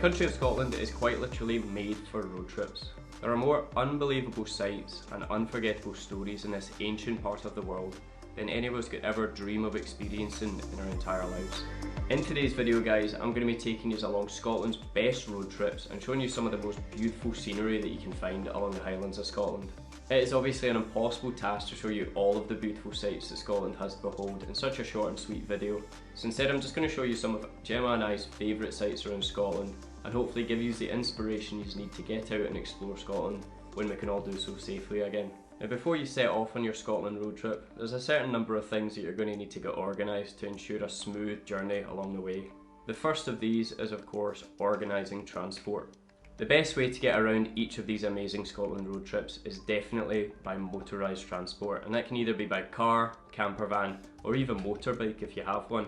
country of Scotland is quite literally made for road trips. There are more unbelievable sights and unforgettable stories in this ancient part of the world than any of us could ever dream of experiencing in our entire lives. In today's video guys, I'm going to be taking you along Scotland's best road trips and showing you some of the most beautiful scenery that you can find along the Highlands of Scotland. It is obviously an impossible task to show you all of the beautiful sights that Scotland has to behold in such a short and sweet video, so instead I'm just going to show you some of Gemma and I's favourite sights around Scotland and hopefully give you the inspiration you need to get out and explore Scotland when we can all do so safely again. Now before you set off on your Scotland road trip, there's a certain number of things that you're going to need to get organised to ensure a smooth journey along the way. The first of these is of course organising transport. The best way to get around each of these amazing Scotland road trips is definitely by motorised transport, and that can either be by car, camper van or even motorbike if you have one.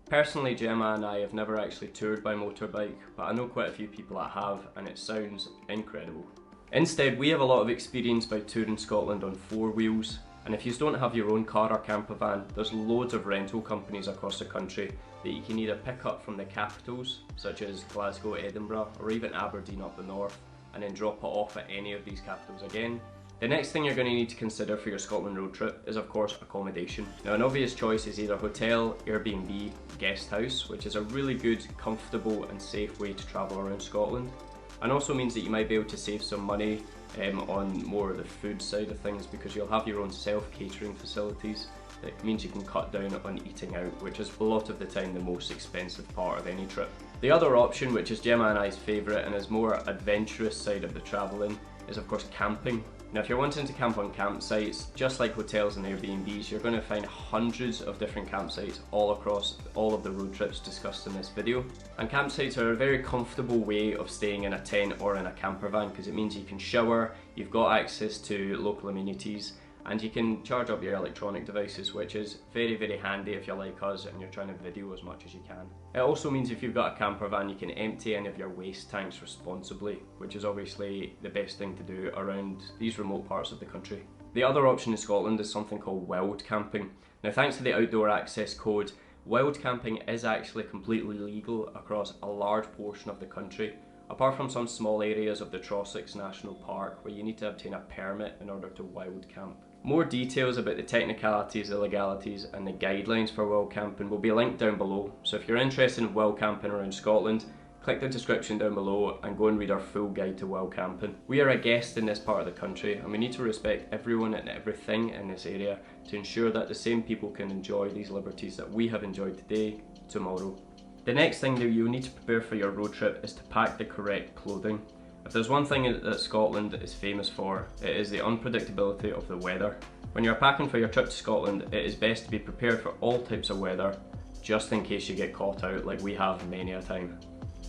Personally, Gemma and I have never actually toured by motorbike, but I know quite a few people that have and it sounds incredible. Instead, we have a lot of experience by touring Scotland on four wheels, and if you don't have your own car or camper van, there's loads of rental companies across the country that you can either pick up from the capitals, such as Glasgow, Edinburgh, or even Aberdeen up the north, and then drop it off at any of these capitals again. The next thing you're going to need to consider for your Scotland road trip is of course accommodation. Now an obvious choice is either hotel, Airbnb, guest house, which is a really good, comfortable and safe way to travel around Scotland. And also means that you might be able to save some money on more of the food side of things because you'll have your own self-catering facilities. That means you can cut down on eating out, which is a lot of the time the most expensive part of any trip. The other option, which is Gemma and I's favourite and is more adventurous side of the travelling, is of course camping. Now if you're wanting to camp on campsites, just like hotels and Airbnbs, you're going to find hundreds of different campsites all across all of the road trips discussed in this video. And campsites are a very comfortable way of staying in a tent or in a camper van because it means you can shower, you've got access to local amenities, and you can charge up your electronic devices, which is very, very handy if you're like us and you're trying to video as much as you can. It also means if you've got a camper van, you can empty any of your waste tanks responsibly, which is obviously the best thing to do around these remote parts of the country. The other option in Scotland is something called wild camping. Now thanks to the Outdoor Access Code, wild camping is actually completely legal across a large portion of the country, apart from some small areas of the Trossachs National Park where you need to obtain a permit in order to wild camp. More details about the technicalities, the legalities and the guidelines for wild camping will be linked down below, so if you're interested in wild camping around Scotland, click the description down below and go and read our full guide to wild camping. We are a guest in this part of the country and we need to respect everyone and everything in this area to ensure that the same people can enjoy these liberties that we have enjoyed today, tomorrow. The next thing that you need to prepare for your road trip is to pack the correct clothing. If there's one thing that Scotland is famous for, it is the unpredictability of the weather. When you're packing for your trip to Scotland, it is best to be prepared for all types of weather, just in case you get caught out like we have many a time.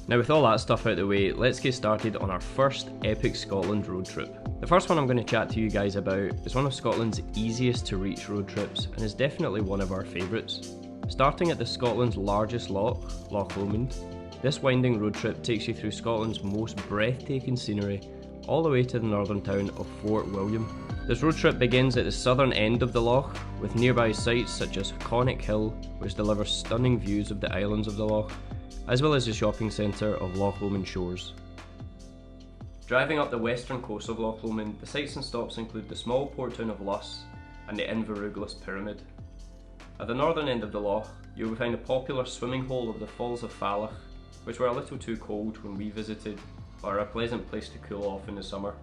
Now with all that stuff out of the way, let's get started on our first epic Scotland road trip. The first one I'm going to chat to you guys about is one of Scotland's easiest to reach road trips and is definitely one of our favourites. Starting at the Scotland's largest loch, Loch Lomond, this winding road trip takes you through Scotland's most breathtaking scenery, all the way to the northern town of Fort William. This road trip begins at the southern end of the loch, with nearby sites such as Connick Hill, which delivers stunning views of the islands of the loch, as well as the shopping centre of Loch Lomond Shores. Driving up the western coast of Loch Lomond, the sights and stops include the small port town of Luss and the Inveruglas Pyramid. At the northern end of the loch, you will find the popular swimming hole of the Falls of Falach, which were a little too cold when we visited, but are a pleasant place to cool off in the summer.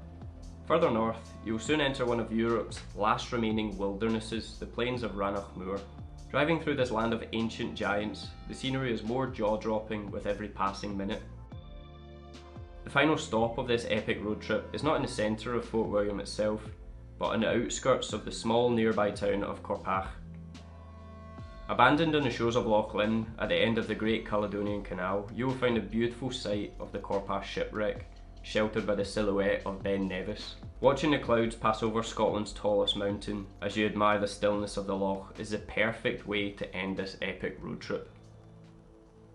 Further north, you will soon enter one of Europe's last remaining wildernesses, the plains of Rannoch Moor. Driving through this land of ancient giants, the scenery is more jaw-dropping with every passing minute. The final stop of this epic road trip is not in the centre of Fort William itself, but on the outskirts of the small nearby town of Corpach. Abandoned on the shores of Loch Lynn, at the end of the Great Caledonian Canal, you will find a beautiful sight of the Corpach shipwreck, sheltered by the silhouette of Ben Nevis. Watching the clouds pass over Scotland's tallest mountain as you admire the stillness of the loch is the perfect way to end this epic road trip.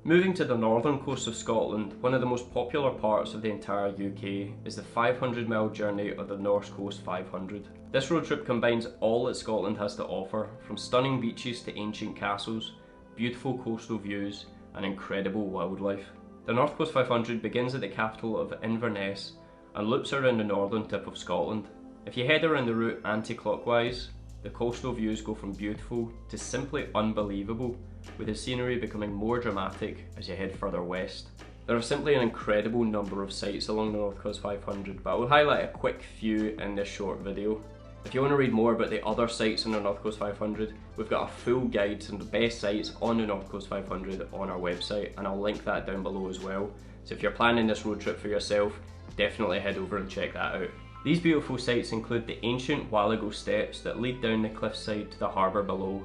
Moving to the northern coast of Scotland, one of the most popular parts of the entire UK is the 500-mile journey of the North Coast 500. This road trip combines all that Scotland has to offer, from stunning beaches to ancient castles, beautiful coastal views and incredible wildlife. The North Coast 500 begins at the capital of Inverness and loops around the northern tip of Scotland. If you head around the route anti-clockwise, the coastal views go from beautiful to simply unbelievable, with the scenery becoming more dramatic as you head further west. There are simply an incredible number of sites along the North Coast 500, but I will highlight a quick few in this short video. If you want to read more about the other sites on the North Coast 500, we've got a full guide to the best sites on the North Coast 500 on our website, and I'll link that down below as well. So if you're planning this road trip for yourself, definitely head over and check that out. These beautiful sites include the ancient Wallago steps that lead down the cliffside to the harbour below,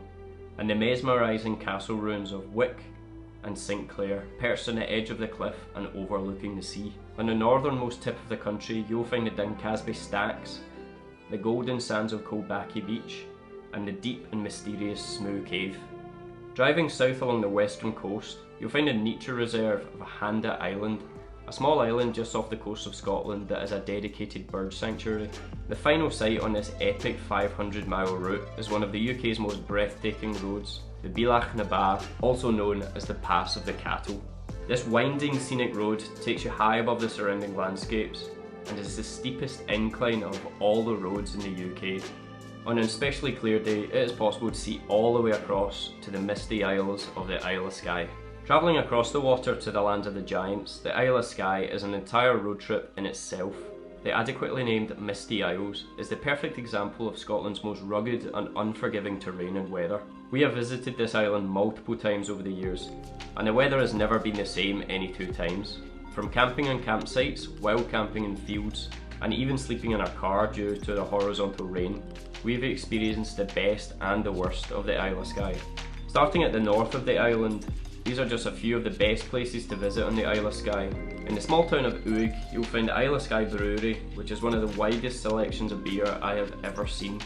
and the mesmerising castle ruins of Wick and St Clair, perched on the edge of the cliff and overlooking the sea. On the northernmost tip of the country, you'll find the Dincasby Stacks, the golden sands of Coldbacky Beach, and the deep and mysterious Smoo Cave. Driving south along the western coast, you'll find a nature reserve of Handa Island, a small island just off the coast of Scotland that is a dedicated bird sanctuary. The final site on this epic 500-mile route is one of the UK's most breathtaking roads, the Bealach na Ba, also known as the Pass of the Cattle. This winding scenic road takes you high above the surrounding landscapes and is the steepest incline of all the roads in the UK. On an especially clear day, it is possible to see all the way across to the misty isles of the Isle of Skye. Travelling across the water to the land of the giants, the Isle of Skye is an entire road trip in itself. The adequately named Misty Isles is the perfect example of Scotland's most rugged and unforgiving terrain and weather. We have visited this island multiple times over the years, and the weather has never been the same any two times. From camping on campsites, wild camping in fields, and even sleeping in our car due to the horizontal rain, we've experienced the best and the worst of the Isle of Skye. Starting at the north of the island, these are just a few of the best places to visit on the Isle of Skye. In the small town of Uig, you'll find the Isle of Skye Brewery, which is one of the widest selections of beer I have ever seen.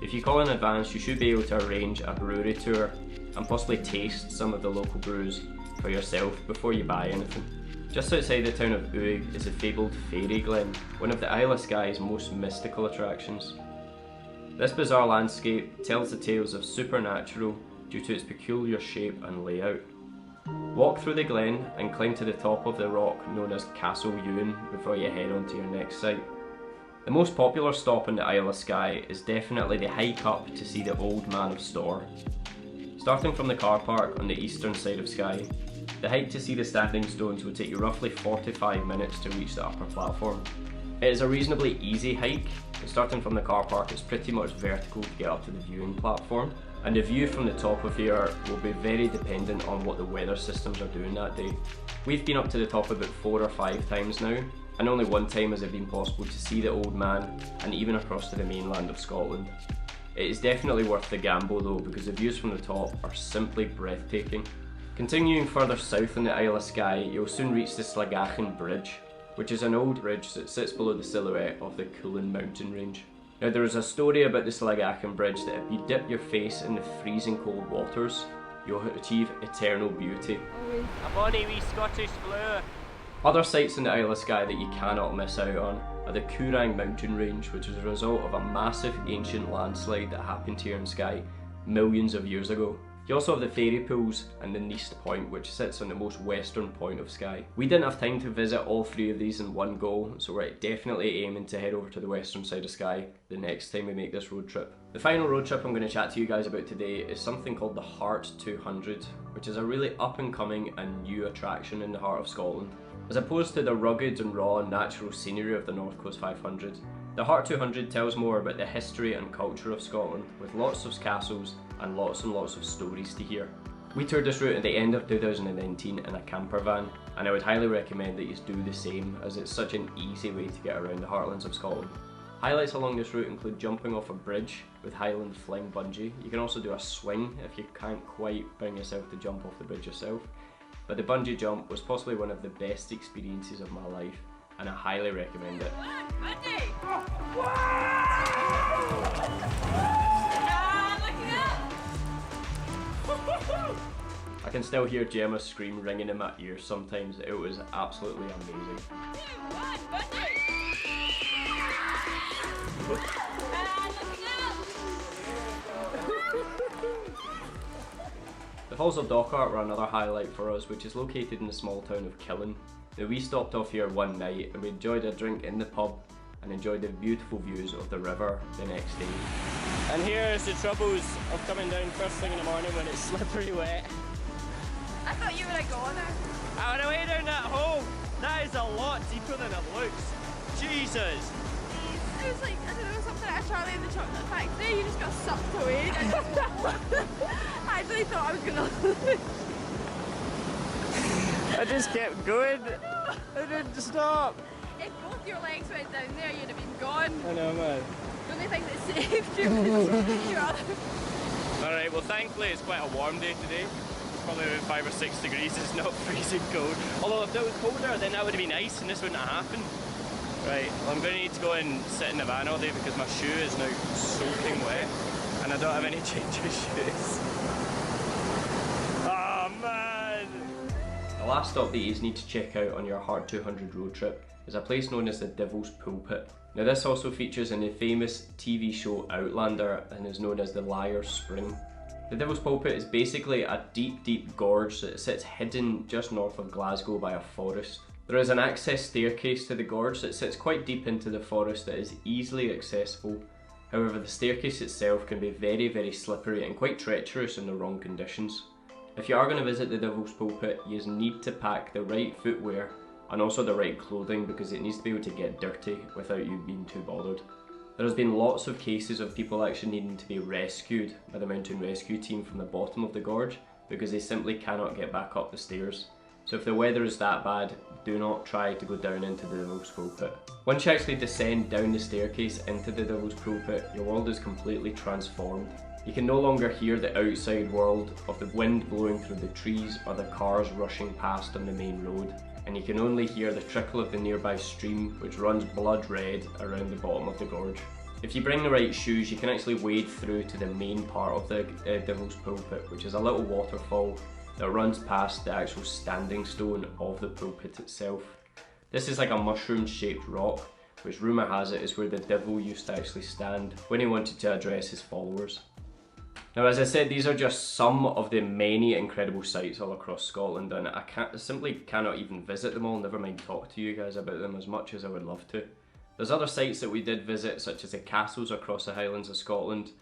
If you call in advance, you should be able to arrange a brewery tour and possibly taste some of the local brews for yourself before you buy anything. Just outside the town of Uig is the fabled Fairy Glen, one of the Isle of Skye's most mystical attractions. This bizarre landscape tells the tales of supernatural due to its peculiar shape and layout. Walk through the glen and climb to the top of the rock known as Castle Ewan before you head on to your next site. The most popular stop on the Isle of Skye is definitely the hike up to see the Old Man of Storr. Starting from the car park on the eastern side of Skye, the hike to see the standing stones will take you roughly 45 minutes to reach the upper platform. It is a reasonably easy hike, and starting from the car park it's pretty much vertical to get up to the viewing platform, and the view from the top of here will be very dependent on what the weather systems are doing that day. We've been up to the top about 4 or 5 times now, and only one time has it been possible to see the Old Man and even across to the mainland of Scotland. It is definitely worth the gamble though, because the views from the top are simply breathtaking. Continuing further south on the Isle of Skye, you'll soon reach the Slagachan Bridge, which is an old bridge that sits below the silhouette of the Cuillin mountain range. Now there is a story about the Slagachan Bridge that if you dip your face in the freezing cold waters, you'll achieve eternal beauty. A bonny wee Scottish blue. Other sites in the Isle of Skye that you cannot miss out on are the Coorang mountain range, which is a result of a massive ancient landslide that happened here in Skye millions of years ago. You also have the fairy pools and the Neast Point, which sits on the most western point of Skye. We didn't have time to visit all 3 of these in one go, so we're definitely aiming to head over to the western side of Skye the next time we make this road trip. The final road trip I'm going to chat to you guys about today is something called the Heart 200, which is a really up and coming and new attraction in the heart of Scotland. As opposed to the rugged and raw natural scenery of the North Coast 500, the Heart 200 tells more about the history and culture of Scotland, with lots of castles and lots of stories to hear. We toured this route at the end of 2019 in a camper van, and I would highly recommend that you do the same, as it's such an easy way to get around the heartlands of Scotland. Highlights along this route include jumping off a bridge with Highland Fling Bungee. You can also do a swing if you can't quite bring yourself to jump off the bridge yourself. But the bungee jump was possibly one of the best experiences of my life, and I highly recommend it. I can still hear Gemma's scream ringing in my ears sometimes. It was absolutely amazing. The Falls of Dochart were another highlight for us, which is located in the small town of Killen. Now, we stopped off here one night and we enjoyed a drink in the pub and enjoyed the beautiful views of the river the next day. And here's the troubles of coming down first thing in the morning when it's slippery wet. I thought you were a goner. I went away down that hole. That is a lot deeper than it looks. Jesus. It was like, I don't know, something like a Charlie in the Chocolate Factory. You just got sucked away. I actually thought I was gonna lose. I just kept going. I didn't stop. If both your legs went down there, you'd have been gone. I know, man. The only thing that saved you was your other. Alright, well thankfully it's quite a warm day today. It's probably about 5 or 6 degrees, it's not freezing cold. Although if it was colder then that would have been nice and this wouldn't have happened. Right, well I'm going to need to go and sit in the van all day because my shoe is now soaking wet and I don't have any change of shoes. Oh man! The last stop that you need to check out on your Hard 200 road trip is a place known as the Devil's Pulpit. Now this also features in the famous TV show Outlander and is known as the Liar's Spring. The Devil's Pulpit is basically a deep gorge that sits hidden just north of Glasgow by a forest. There is an access staircase to the gorge that sits quite deep into the forest that is easily accessible. However, the staircase itself can be very slippery and quite treacherous in the wrong conditions. If you are going to visit the Devil's Pulpit, you need to pack the right footwear and also the right clothing because it needs to be able to get dirty without you being too bothered. There has been lots of cases of people actually needing to be rescued by the mountain rescue team from the bottom of the gorge because they simply cannot get back up the stairs. So if the weather is that bad, do not try to go down into the Devil's Pulpit. Once you actually descend down the staircase into the Devil's Pulpit, your world is completely transformed. You can no longer hear the outside world of the wind blowing through the trees or the cars rushing past on the main road. And you can only hear the trickle of the nearby stream which runs blood red around the bottom of the gorge. If you bring the right shoes, you can actually wade through to the main part of the Devil's Pulpit, which is a little waterfall that runs past the actual standing stone of the pulpit itself. This is like a mushroom shaped rock, which rumour has it is where the devil used to actually stand when he wanted to address his followers. Now, as I said, these are just some of the many incredible sites all across Scotland, and I simply cannot even visit them all, never mind talk to you guys about them as much as I would love to. There's other sites that we did visit, such as the castles across the Highlands of Scotland.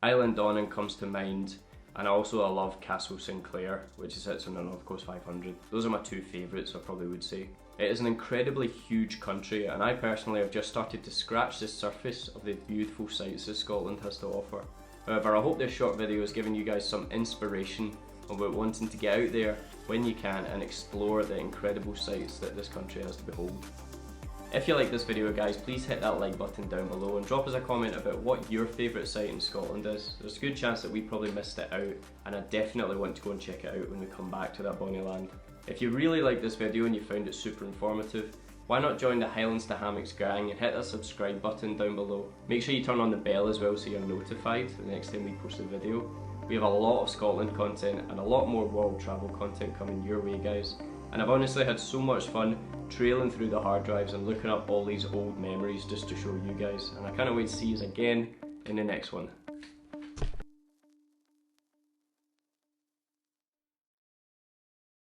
Island Donnan comes to mind, and also I love Castle Sinclair, which sits on the North Coast 500. Those are my two favourites, I probably would say. It is an incredibly huge country, and I personally have just started to scratch the surface of the beautiful sights that Scotland has to offer. However, I hope this short video has given you guys some inspiration about wanting to get out there when you can and explore the incredible sights that this country has to behold. If you like this video guys, please hit that like button down below and drop us a comment about what your favourite site in Scotland is. There's a good chance that we probably missed it out, and I definitely want to go and check it out when we come back to that bonny land. If you really liked this video and you found it super informative, why not join the Highlands to Hammocks gang and hit that subscribe button down below. Make sure you turn on the bell as well so you're notified the next time we post a video. We have a lot of Scotland content and a lot more world travel content coming your way guys. And I've honestly had so much fun trailing through the hard drives and looking up all these old memories just to show you guys. And I can't wait to see you again in the next one.